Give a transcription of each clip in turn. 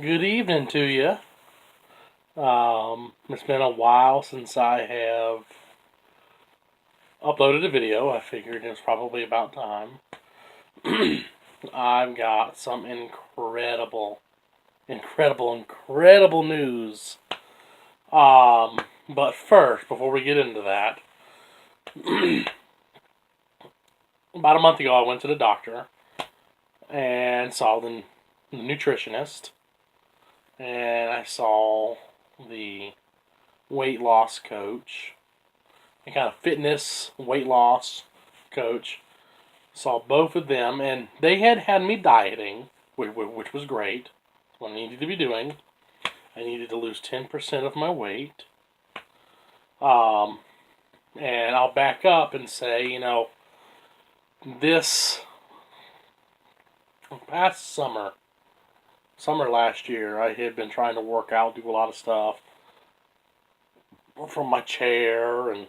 Good evening to you. It's been a while since I have uploaded a video. I figured it was probably about time. I've got some incredible news. But first, before we get into that, about a month ago I went to the doctor and saw the nutritionist, and I saw the weight loss coach, and kind of fitness weight loss coach. Saw both of them, and they had me dieting, which was great. What I needed to be doing. I needed to lose 10% of my weight. Um, and I'll back up and say, this past summer last year, I had been trying to work out, do a lot of stuff from my chair, and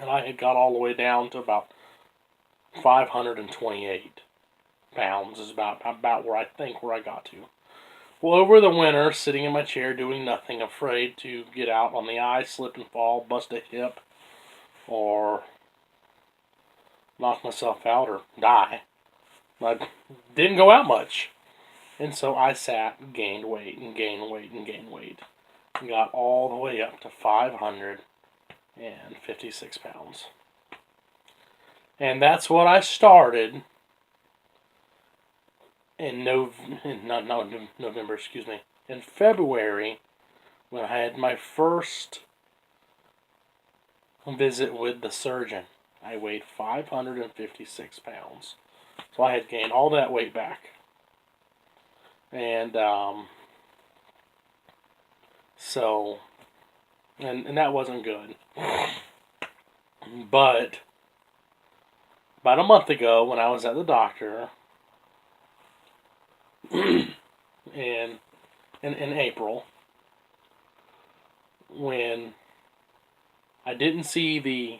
I had got all the way down to about 528 pounds is about where I think where I got to. Well, over the winter, sitting in my chair doing nothing, afraid to get out on the ice, slip and fall, bust a hip, or knock myself out or die. I didn't go out much. And so I sat, gained weight, and gained weight, and gained weight. And got all the way up to 556 pounds. And that's what I started in November, in February, when I had my first visit with the surgeon. I weighed 556 pounds. So I had gained all that weight back. And and that wasn't good. But about a month ago, when I was at the doctor, in April, when I didn't see the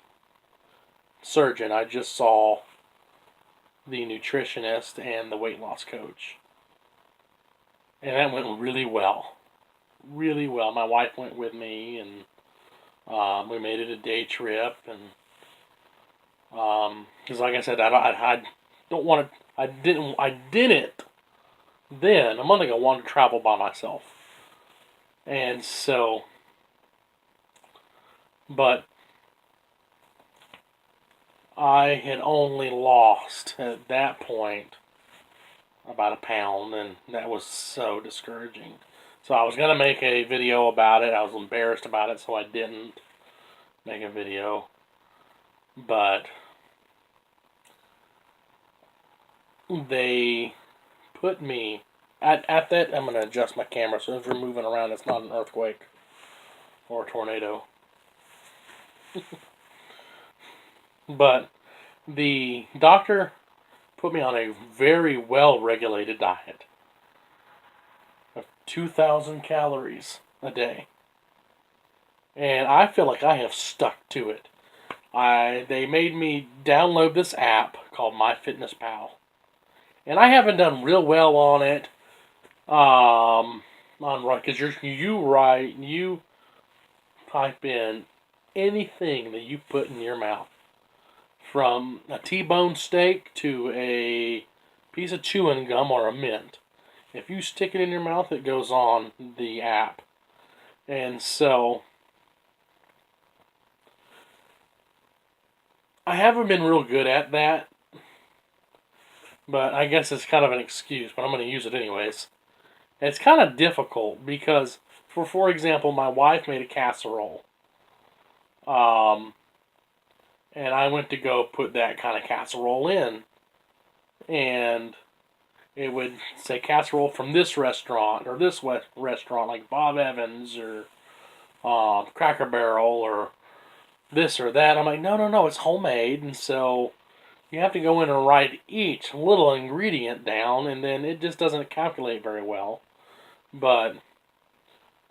surgeon, I just saw the nutritionist and the weight loss coach. And that went really well. Really well. My wife went with me, and we made it a day trip. And because, like I said, I don't want to. I didn't then a month ago want to travel by myself, and so, but I had only lost at that point about a pound, and that was so discouraging. So I was going to make a video about it. I was embarrassed about it, so I didn't make a video. But they put me at that. I'm going to adjust my camera so if you're moving around, it's not an earthquake or a tornado. But the doctor put me on a very well-regulated diet of 2,000 calories a day. And I feel like I have stuck to it. They made me download this app called MyFitnessPal. And I haven't done real well on it. Because you type in anything that you put in your mouth, from a T-bone steak to a piece of chewing gum or a mint. If you stick it in your mouth, it goes on the app. And so I haven't been real good at that, but I guess it's kind of an excuse, but I'm going to use it anyways. It's kind of difficult because, for example, my wife made a casserole. And I went to go put that kind of casserole in. And it would say casserole from this restaurant or this restaurant, like Bob Evans or Cracker Barrel or this or that. I'm like, no, it's homemade. And so you have to go in and write each little ingredient down, and then it just doesn't calculate very well. But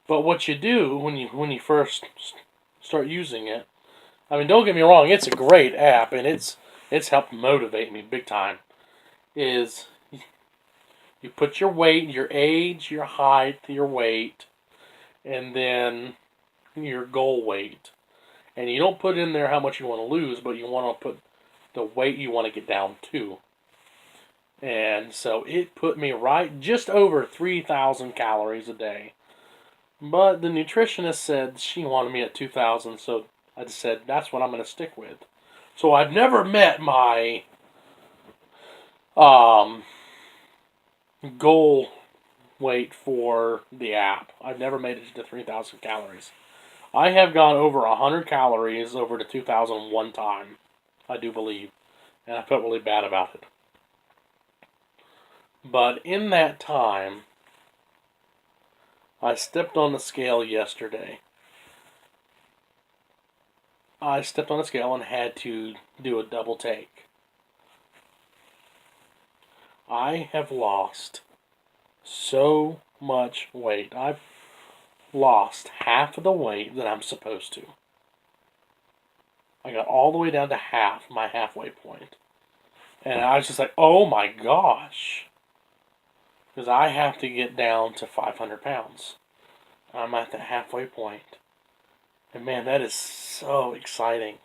what you do when you first start using it, I mean, don't get me wrong, it's a great app, and it's helped motivate me big time. Is You put your weight, your age, your height, your weight, and then your goal weight. And you don't put in there how much you want to lose, but you want to put the weight you want to get down to. And so it put me right just over 3,000 calories a day. But the nutritionist said she wanted me at 2,000, so I just said that's what I'm going to stick with. So I've never met my goal weight for the app. I've never made it to 3,000 calories. I have gone over 100 calories over to 2,000 one time, I do believe, and I felt really bad about it. But in that time, I stepped on the scale yesterday. I stepped on the scale and had to do a double take. I have lost so much weight. I've lost half of the weight that I'm supposed to. I got all the way down to half my halfway point. And I was just like, oh my gosh. Because I have to get down to 500 pounds. I'm at the halfway point. And man, that is so exciting.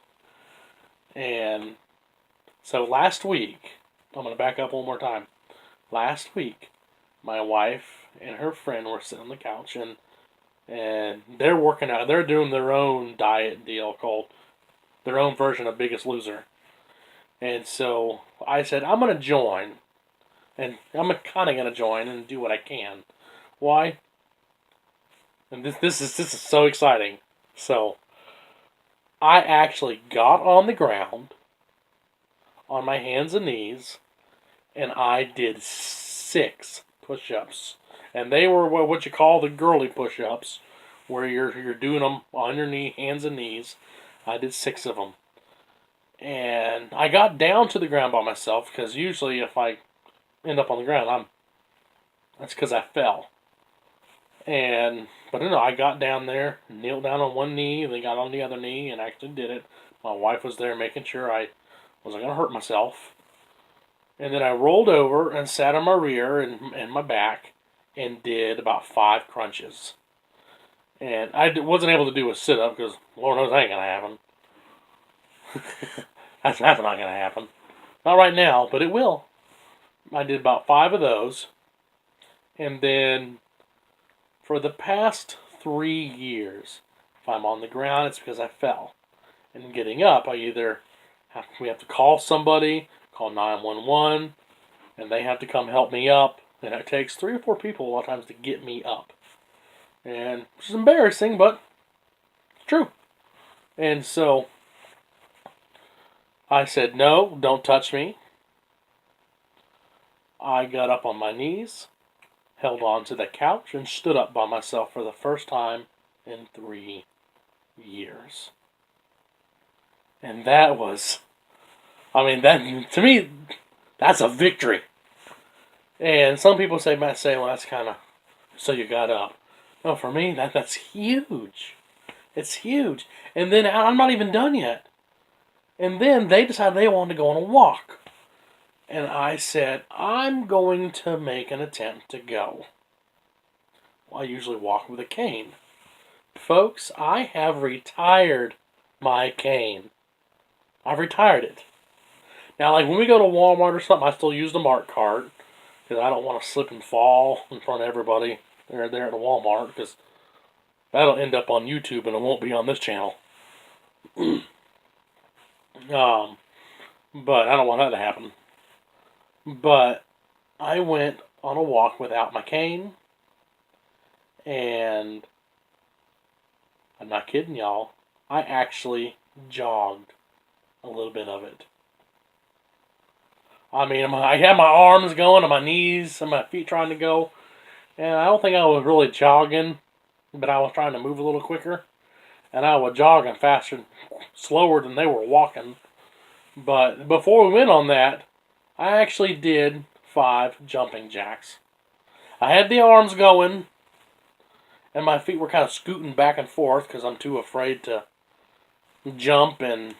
And so last week, I'm going to back up one more time. Last week, my wife and her friend were sitting on the couch and they're working out. They're doing their own diet deal called their own version of Biggest Loser. And so I said, I'm going to join. And I'm kind of going to join and do what I can. Why? And this is so exciting. So I actually got on the ground on my hands and knees and I did 6 push-ups. And they were what you call the girly push-ups, where you're doing them on your hands and knees. I did 6 of them. And I got down to the ground by myself, because usually if I end up on the ground, that's because I fell. But I got down there, kneeled down on one knee, then got on the other knee, and actually did it. My wife was there making sure I wasn't going to hurt myself. And then I rolled over and sat on my rear and my back and did about 5 crunches. And I wasn't able to do a sit-up because Lord knows that ain't going to happen. That's not going to happen. Not right now, but it will. I did about 5 of those. And then for the past 3 years, if I'm on the ground, it's because I fell. And getting up, we have to call somebody, call 911, and they have to come help me up. And it takes 3 or 4 people a lot of times to get me up. And which is embarrassing, but it's true. And so I said, no, don't touch me. I got up on my knees, held on to the couch, and stood up by myself for the first time in 3 years. And that was, that to me, that's a victory. And some people might say, well, that's kind of, so you got up. No, for me, that's huge. It's huge. And then I'm not even done yet. And then they decided they wanted to go on a walk. And I said, I'm going to make an attempt to go. Well, I usually walk with a cane. Folks, I have retired my cane. I've retired it. Now, like when we go to Walmart or something, I still use the Mart cart because I don't want to slip and fall in front of everybody there at the Walmart, because that'll end up on YouTube and it won't be on this channel. But I don't want that to happen. But I went on a walk without my cane, and I'm not kidding y'all, I actually jogged a little bit of it. I had my arms going and my knees and my feet trying to go, and I don't think I was really jogging, but I was trying to move a little quicker, and I was jogging faster, slower than they were walking. But before we went on that, I actually did 5 jumping jacks. I had the arms going, and my feet were kind of scooting back and forth because I'm too afraid to jump and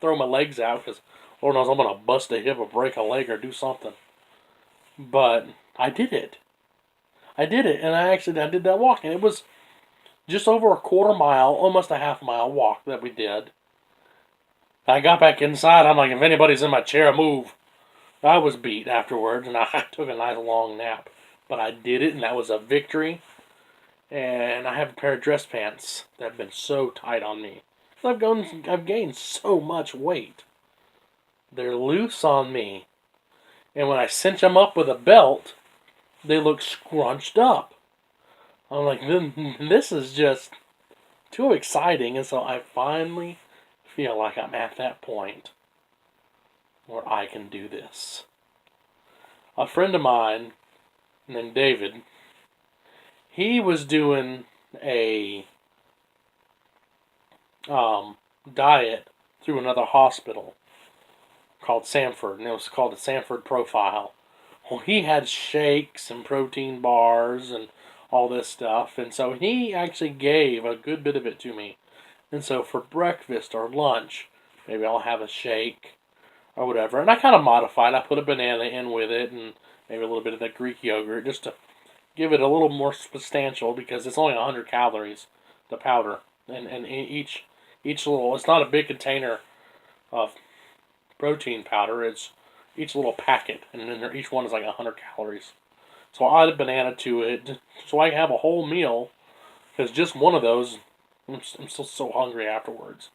throw my legs out, because Lord knows I'm going to bust a hip or break a leg or do something. But I did it. I did it, and I did that walk, and it was just over a quarter mile, almost a half mile walk that we did. I got back inside. I'm like, if anybody's in my chair, move. I was beat afterwards, and I took a nice long nap. But I did it, and that was a victory. And I have a pair of dress pants that have been so tight on me. I've gained so much weight. They're loose on me. And when I cinch them up with a belt, they look scrunched up. I'm like, this is just too exciting. And so I finally feel like I'm at that point where I can do this. A friend of mine named David, he was doing a diet through another hospital called Sanford, and it was called the Sanford Profile. Well, he had shakes and protein bars and all this stuff, and so he actually gave a good bit of it to me. And so for breakfast or lunch, maybe I'll have a shake or whatever. And I kind of modified. I put a banana in with it and maybe a little bit of that Greek yogurt just to give it a little more substantial because it's only 100 calories, the powder. And each little, it's not a big container of protein powder. It's each little packet, and then each one is like 100 calories. So I add a banana to it, so I have a whole meal. Because just one of those, I'm still so hungry afterwards.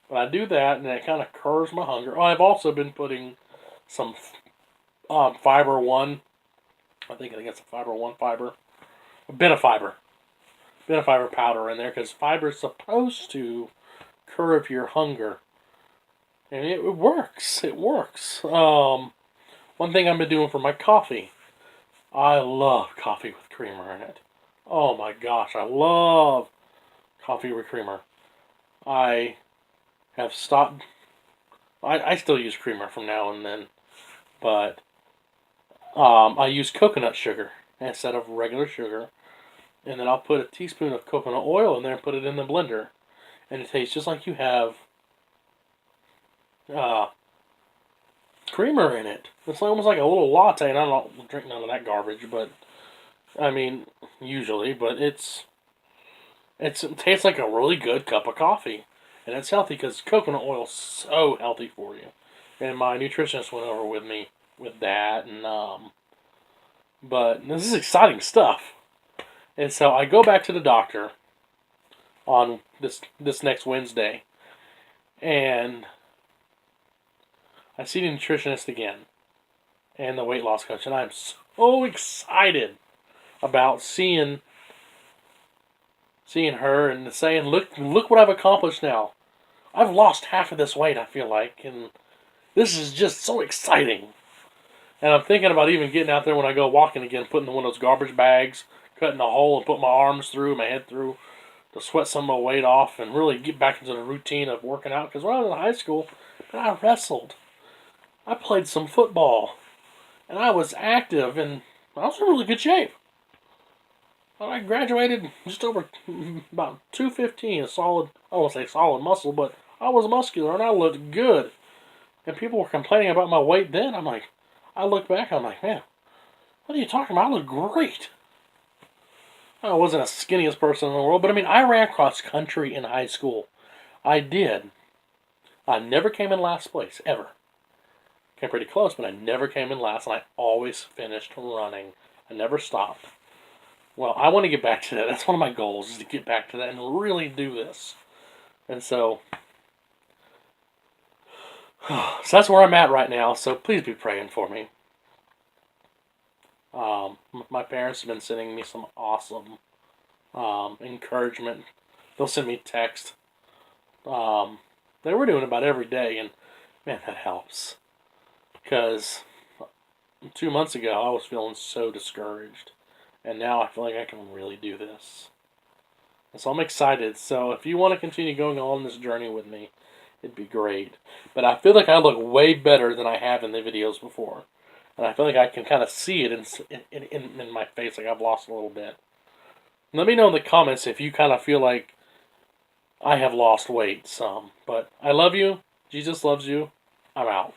But I do that, and it kind of curbs my hunger. Oh, I've also been putting some Fiber One. I think it's a Fiber One fiber, a bit of fiber powder in there because fiber is supposed to curb your hunger. And it works. It works. One thing I've been doing for my coffee, I love coffee with creamer in it. Oh my gosh, I love coffee with creamer. I have stopped. I still use creamer from now and then, but I use coconut sugar instead of regular sugar, and then I'll put a teaspoon of coconut oil in there and put it in the blender, and it tastes just like you have creamer in it. It's almost like a little latte, and I don't drink none of that garbage, but I mean, usually, but it tastes like a really good cup of coffee, and it's healthy because coconut oil is so healthy for you. And my nutritionist went over with me with that, and but this is exciting stuff. And so I go back to the doctor on this next Wednesday, and I see the nutritionist again and the weight loss coach, and I'm so excited about seeing her and saying, look what I've accomplished now. I've lost half of this weight, I feel like, and this is just so exciting. And I'm thinking about even getting out there when I go walking again, putting one of those garbage bags, cutting a hole and putting my arms through, my head through, to sweat some of my weight off and really get back into the routine of working out. Because when I was in high school, I wrestled. I played some football. And I was active, and I was in really good shape. I graduated just over about 215, a solid, I won't say solid muscle, but I was muscular and I looked good. And people were complaining about my weight then. I look back, I'm like, man, what are you talking about? I look great. I wasn't the skinniest person in the world, but I mean, I ran cross country in high school. I did. I never came in last place, ever. Came pretty close, but I never came in last, and I always finished running. I never stopped. Well, I want to get back to that. That's one of my goals, is to get back to that and really do this. And so that's where I'm at right now, so please be praying for me. My parents have been sending me some awesome encouragement. They'll send me text. They were doing about every day, and man, that helps. Because 2 months ago, I was feeling so discouraged. And now I feel like I can really do this. And so I'm excited. So if you want to continue going on this journey with me, it'd be great. But I feel like I look way better than I have in the videos before. And I feel like I can kind of see it in my face, like I've lost a little bit. Let me know in the comments if you kind of feel like I have lost weight some. But I love you. Jesus loves you. I'm out.